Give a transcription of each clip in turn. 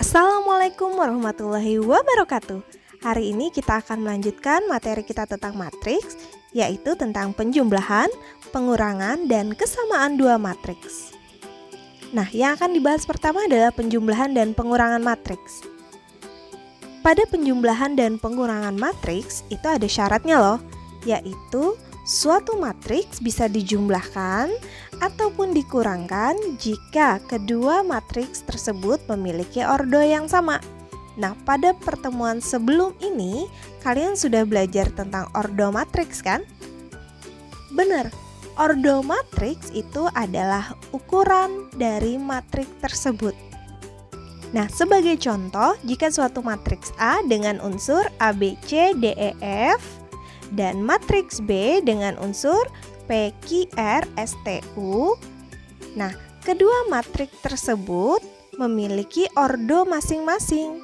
Assalamualaikum warahmatullahi wabarakatuh. Hari ini kita akan melanjutkan materi kita tentang matriks, yaitu tentang penjumlahan, pengurangan, dan kesamaan dua matriks. Nah, yang akan dibahas pertama adalah penjumlahan dan pengurangan matriks. Pada penjumlahan dan pengurangan matriks itu ada syaratnya loh, yaitu suatu matriks bisa dijumlahkan ataupun dikurangkan jika kedua matriks tersebut memiliki ordo yang sama. Nah, pada pertemuan sebelum ini, kalian sudah belajar tentang ordo matriks kan? Benar, ordo matriks itu adalah ukuran dari matriks tersebut. Nah, sebagai contoh, jika suatu matriks A dengan unsur A, B, C, D, E, F, dan matriks B dengan unsur P, Q, R, S, T, U. Nah, kedua matriks tersebut memiliki ordo masing-masing.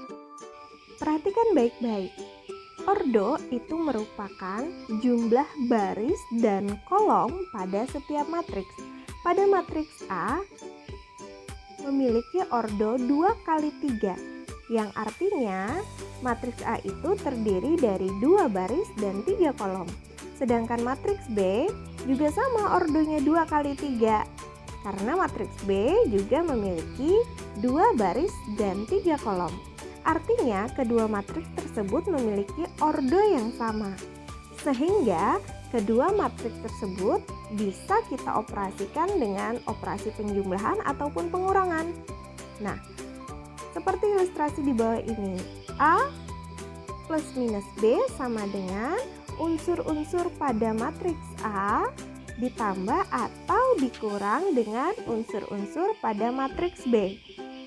Perhatikan baik-baik. Ordo itu merupakan jumlah baris dan kolom pada setiap matriks. Pada matriks A memiliki ordo 2 kali 3. Yang artinya matriks A itu terdiri dari 2 baris dan 3 kolom. Sedangkan matriks B juga sama ordonya 2 kali 3. Karena matriks B juga memiliki 2 baris dan 3 kolom. Artinya kedua matriks tersebut memiliki ordo yang sama. Sehingga kedua matriks tersebut bisa kita operasikan dengan operasi penjumlahan ataupun pengurangan. Nah, seperti ilustrasi di bawah ini, A plus minus B sama dengan unsur-unsur pada matriks A ditambah atau dikurang dengan unsur-unsur pada matriks B.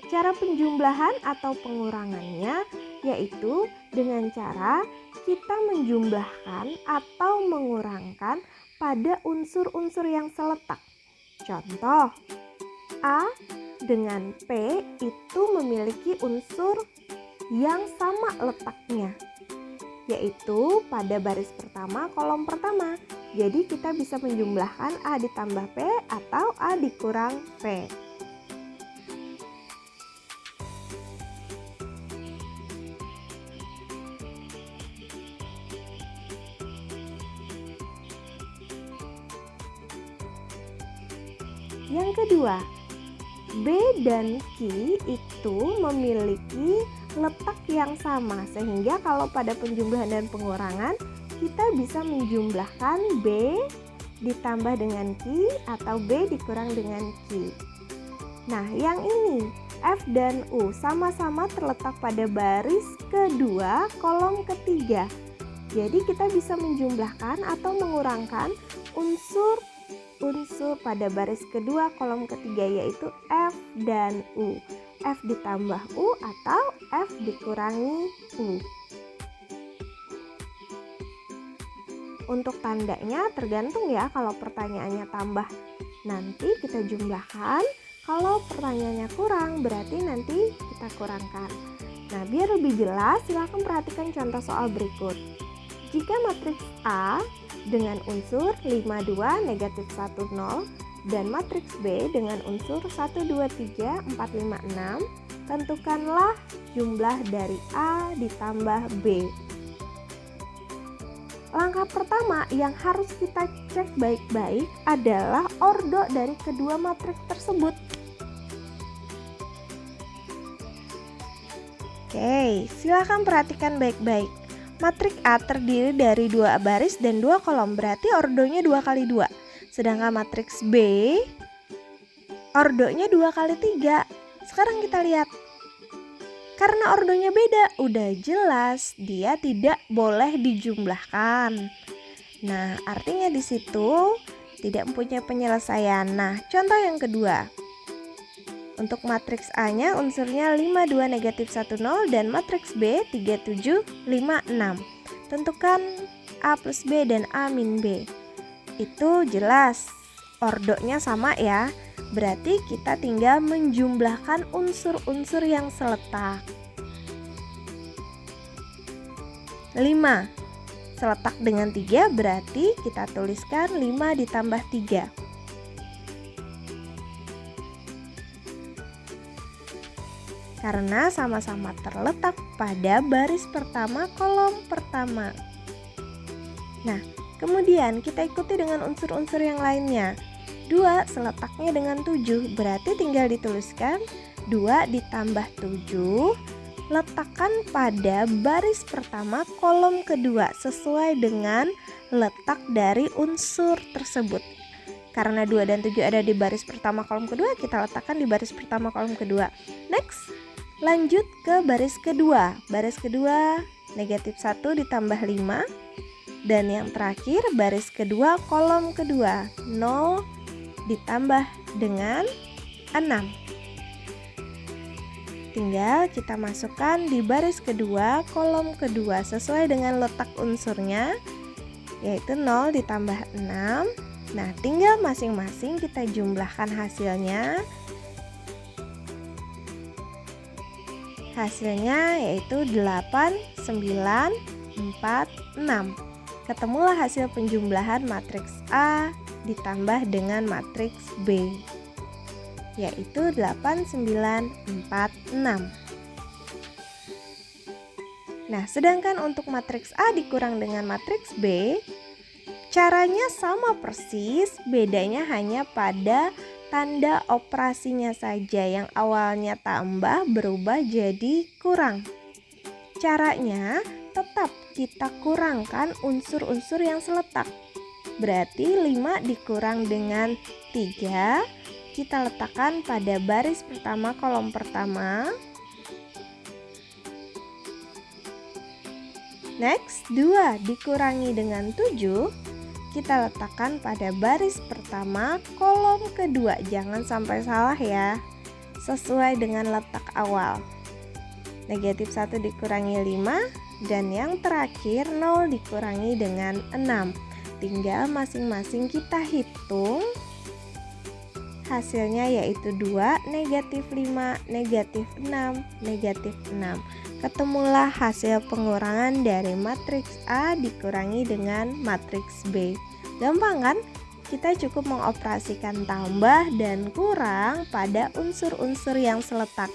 Cara penjumlahan atau pengurangannya yaitu dengan cara kita menjumlahkan atau mengurangkan pada unsur-unsur yang seletak. Contoh, A dengan P itu memiliki unsur yang sama letaknya, yaitu pada baris pertama kolom pertama. Jadi kita bisa menjumlahkan A ditambah P atau A dikurang P. Yang kedua, B dan Q itu memiliki letak yang sama, sehingga kalau pada penjumlahan dan pengurangan kita bisa menjumlahkan B ditambah dengan Q atau B dikurang dengan Q. Nah, yang ini F dan U sama-sama terletak pada baris kedua kolom ketiga. Jadi kita bisa menjumlahkan atau mengurangkan unsur pada baris kedua kolom ketiga, yaitu F dan U. F ditambah U atau F dikurangi U. Untuk tandanya tergantung ya, kalau pertanyaannya tambah nanti kita jumlahkan, kalau pertanyaannya kurang berarti nanti kita kurangkan. Nah, biar lebih jelas silahkan perhatikan contoh soal berikut. Jika matriks A dengan unsur 5, 2, negatif 1, 0 dan matriks B dengan unsur 1, 2, 3, 4, 5, 6, tentukanlah jumlah dari A ditambah B. Langkah pertama yang harus kita cek baik-baik adalah ordo dari kedua matriks tersebut. Oke, silakan perhatikan baik-baik. Matriks A terdiri dari 2 baris dan 2 kolom, berarti ordonya 2 kali 2. Sedangkan matriks B ordonya 2 kali 3. Sekarang kita lihat. Karena ordonya beda, udah jelas dia tidak boleh dijumlahkan. Nah, artinya di situ tidak mempunyai penyelesaian. Nah, contoh yang kedua. Untuk matriks A-nya unsurnya 5, 2, negatif 1, 0 dan matriks B 3, 7, 5, 6. Tentukan A plus B dan A min B. Itu jelas ordonya sama ya. Berarti kita tinggal menjumlahkan unsur-unsur yang seletak. 5 seletak dengan 3 berarti kita tuliskan 5 ditambah 3. karena sama-sama terletak pada baris pertama kolom pertama. Nah, kemudian kita ikuti dengan unsur-unsur yang lainnya. 2 seletaknya dengan 7, berarti tinggal dituliskan 2 ditambah 7, letakkan pada baris pertama kolom kedua sesuai dengan letak dari unsur tersebut. Karena 2 dan 7 ada di baris pertama kolom kedua, kita letakkan di baris pertama kolom kedua. Next, lanjut ke baris kedua. Baris kedua negatif 1 ditambah 5. Dan yang terakhir baris kedua kolom kedua, 0 ditambah dengan 6. Tinggal kita masukkan di baris kedua kolom kedua sesuai dengan letak unsurnya, yaitu 0 ditambah 6. Nah, tinggal masing-masing kita jumlahkan hasilnya. Hasilnya yaitu 8, 9, 4, 6. Ketemulah hasil penjumlahan matriks A ditambah dengan matriks B, yaitu 8, 9, 4, 6. Nah, sedangkan untuk matriks A dikurang dengan matriks B, caranya sama persis, bedanya hanya pada tanda operasinya saja yang awalnya tambah berubah jadi kurang. Caranya tetap kita kurangkan unsur-unsur yang seletak. Berarti 5 dikurang dengan 3, kita letakkan pada baris pertama kolom pertama. Next, 2 dikurangi dengan 7, kita letakkan pada baris pertama kolom kedua. Jangan sampai salah ya, sesuai dengan letak awal. Negatif 1 dikurangi 5, dan yang terakhir 0 dikurangi dengan 6. Tinggal masing-masing kita hitung. Hasilnya yaitu 2, negatif 5, negatif 6, negatif 6. Ketemulah hasil pengurangan dari matriks A dikurangi dengan matriks B. Gampang kan? Kita cukup mengoperasikan tambah dan kurang pada unsur-unsur yang seletak.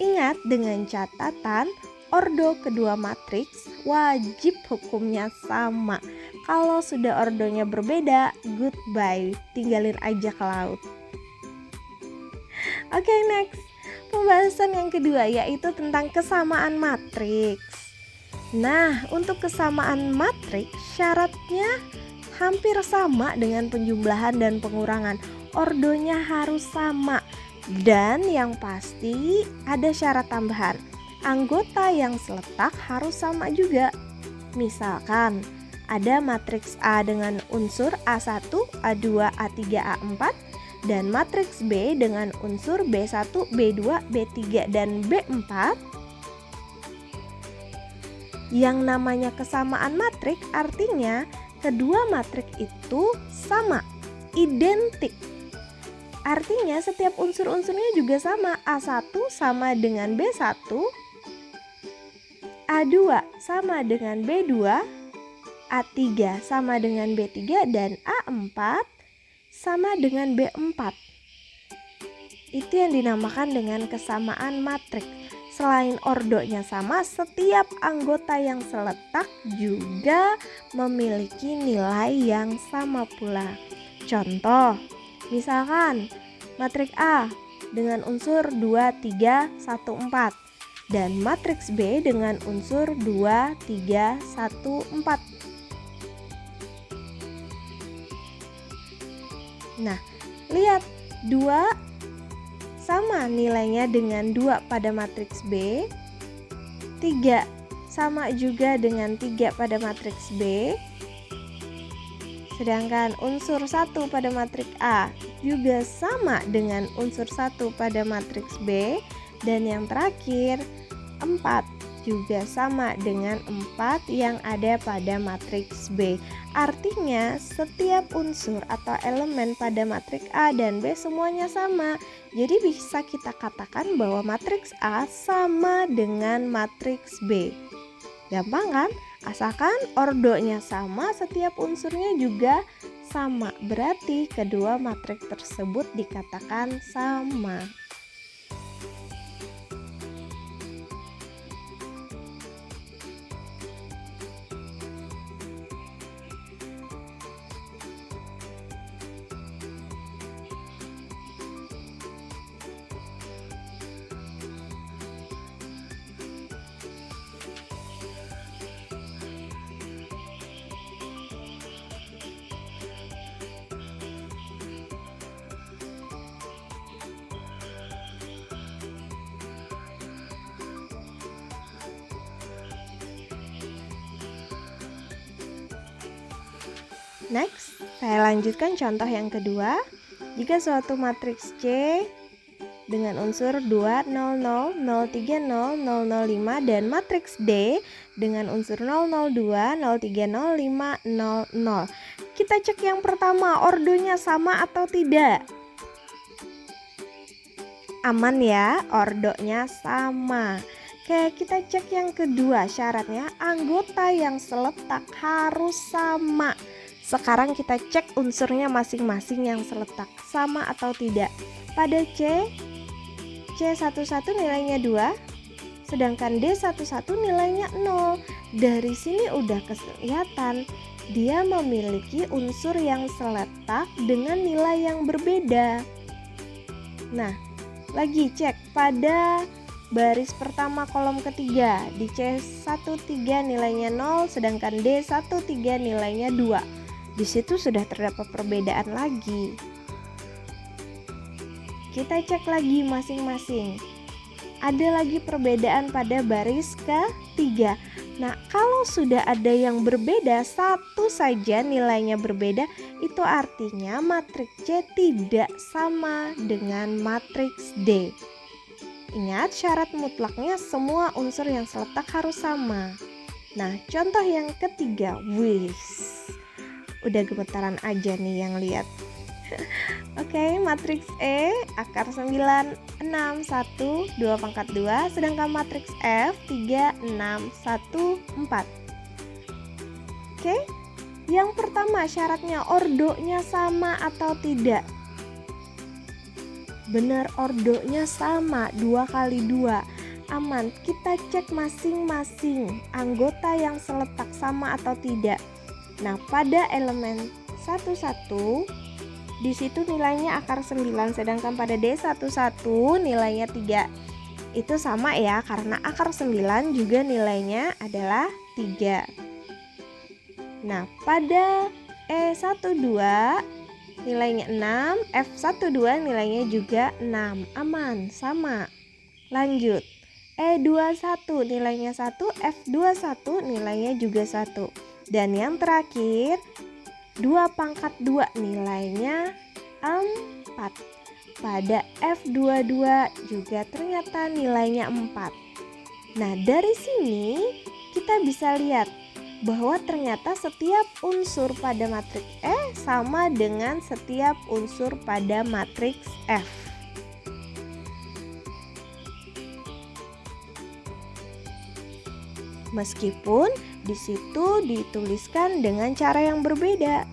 Ingat, dengan catatan ordo kedua matriks wajib hukumnya sama. Kalau sudah ordonya berbeda, goodbye, tinggalin aja ke laut. Oke, next. Pembahasan yang kedua yaitu tentang kesamaan matriks. Nah, untuk kesamaan matriks syaratnya hampir sama dengan penjumlahan dan pengurangan. Ordonya harus sama. Dan yang pasti ada syarat tambahan. Anggota yang seletak harus sama juga. Misalkan ada matriks A dengan unsur A1, A2, A3, A4 dan matriks B dengan unsur B1, B2, B3 dan B4. Yang namanya kesamaan matriks artinya kedua matriks itu sama, identik. Artinya setiap unsur-unsurnya juga sama. A1 sama dengan B1, A2 sama dengan B2, A3 sama dengan B3 dan A4 sama dengan B4. Itu yang dinamakan dengan kesamaan matriks. Selain ordonya sama, setiap anggota yang seletak juga memiliki nilai yang sama pula. Contoh, misalkan matriks A dengan unsur 2, 3, 1, 4 dan matriks B dengan unsur 2, 3, 1, 4. Nah, lihat 2 sama nilainya dengan 2 pada matriks B, 3 sama juga dengan 3 pada matriks B, sedangkan unsur 1 pada matriks A juga sama dengan unsur 1 pada matriks B, dan yang terakhir 4 juga sama dengan 4 yang ada pada matriks B. Artinya setiap unsur atau elemen pada matriks A dan B semuanya sama. Jadi bisa kita katakan bahwa matriks A sama dengan matriks B. Gampang kan? Asalkan ordonya sama, setiap unsurnya juga sama. Berarti kedua matriks tersebut dikatakan sama. Next, saya lanjutkan contoh yang kedua. Jika suatu matriks C dengan unsur 2, 0, 0, 0, 3, 0, 0, 0, 5 dan matriks D dengan unsur 0, 0, 2, 0, 3, 0, 5, 0, 0. Kita cek yang pertama, ordonya sama atau tidak? Aman ya, ordonya sama. Oke, kita cek yang kedua, syaratnya anggota yang seletak harus sama. Sekarang kita cek unsurnya masing-masing yang seletak, sama atau tidak. Pada C11 nilainya 2, sedangkan D11 nilainya 0. Dari sini udah kelihatan dia memiliki unsur yang seletak dengan nilai yang berbeda. Nah, lagi cek pada baris pertama kolom ketiga. Di C13 nilainya 0, sedangkan D13 nilainya 2. Di situ sudah terdapat perbedaan lagi. Kita cek lagi masing-masing. Ada lagi perbedaan pada baris ketiga. Nah, kalau sudah ada yang berbeda, satu saja nilainya berbeda, itu artinya matriks C tidak sama dengan matriks D. Ingat, syarat mutlaknya semua unsur yang seletak harus sama. Nah, contoh yang ketiga, udah gemetaran aja nih yang lihat. Oke, matriks E akar 9, 6, 1, 2 pangkat 2, sedangkan matriks F 3, 6, 1, 4. Oke, yang pertama syaratnya ordonya sama atau tidak? Benar, ordonya sama, 2 kali 2. Aman, kita cek masing-masing anggota yang seletak sama atau tidak. Nah, pada elemen 11 di situ nilainya akar 9, sedangkan pada D11 nilainya 3. Itu sama ya, karena akar 9 juga nilainya adalah 3. Nah, pada E12 nilainya 6, F12 nilainya juga 6. Aman, sama. Lanjut. E21 nilainya 1, F21 nilainya juga 1. Dan yang terakhir 2 pangkat 2 nilainya 4. Pada F22 juga ternyata nilainya 4. Nah, dari sini kita bisa lihat bahwa ternyata setiap unsur pada matriks E sama dengan setiap unsur pada matriks F. Meskipun di situ dituliskan dengan cara yang berbeda.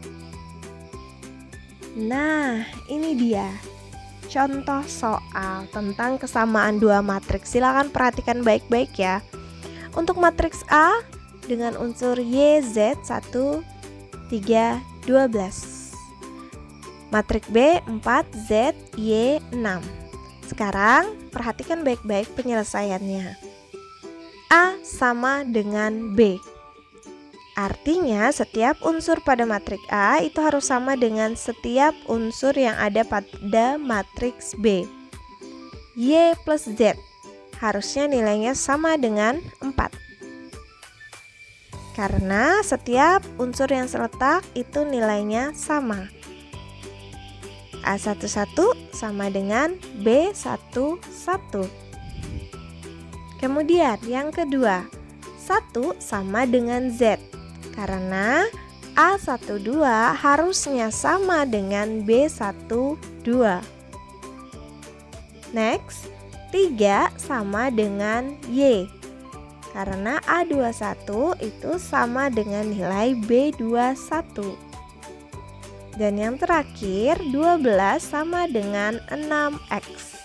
Nah, ini dia contoh soal tentang kesamaan dua matriks. Silakan perhatikan baik-baik ya. Untuk matriks A dengan unsur YZ 1, 3, 12. Matriks B 4Z Y 6. Sekarang perhatikan baik-baik penyelesaiannya. A sama dengan B. Artinya setiap unsur pada matriks A itu harus sama dengan setiap unsur yang ada pada matriks B. Y plus Z harusnya nilainya sama dengan 4. Karena setiap unsur yang seletak itu nilainya sama. A11 sama dengan B11. Kemudian yang kedua, 1 sama dengan Z. Karena A12 harusnya sama dengan B12. Next, 3 sama dengan Y. Karena A21 itu sama dengan nilai B21. Dan yang terakhir, 12 sama dengan 6X.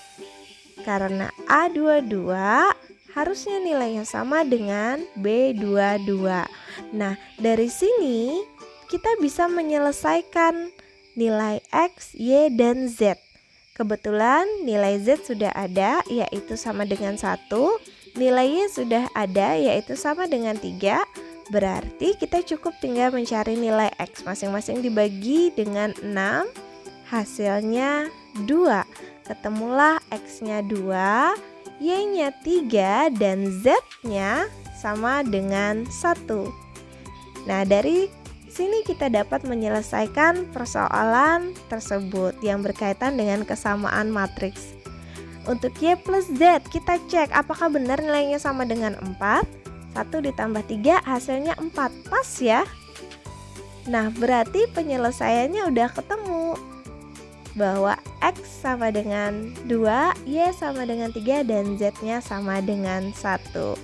Karena A22 harusnya nilainya sama dengan B22. Nah, dari sini kita bisa menyelesaikan nilai X, Y, dan Z. Kebetulan nilai Z sudah ada, yaitu sama dengan 1. Nilai Y sudah ada, yaitu sama dengan 3. Berarti kita cukup tinggal mencari nilai X. Masing-masing dibagi dengan 6, hasilnya 2. Ketemulah X-nya 2, Y-nya 3, dan Z-nya sama dengan 1. Nah, dari sini kita dapat menyelesaikan persoalan tersebut yang berkaitan dengan kesamaan matriks. Untuk Y plus Z, kita cek apakah benar nilainya sama dengan 4. 1 ditambah 3 hasilnya 4, pas ya. Nah, berarti penyelesaiannya udah ketemu. Bahwa X sama dengan 2, Y sama dengan 3, dan Z-nya sama dengan 1.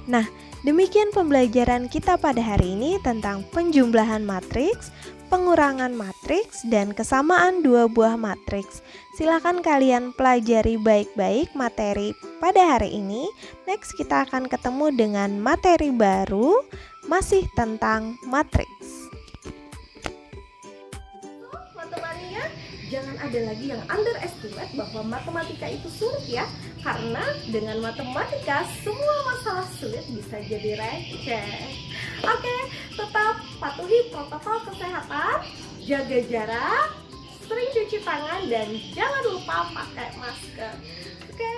Nah, demikian pembelajaran kita pada hari ini tentang penjumlahan matriks, pengurangan matriks, dan kesamaan dua buah matriks. Silakan kalian pelajari baik-baik materi pada hari ini. Next kita akan ketemu dengan materi baru, masih tentang matriks. Matematika, jangan ada lagi yang underestimate bahwa matematika itu sulit ya. Karena dengan matematika semua masalah sulit bisa jadi receh. Oke, tetap patuhi protokol kesehatan, jaga jarak, sering cuci tangan, dan jangan lupa pakai masker. Oke,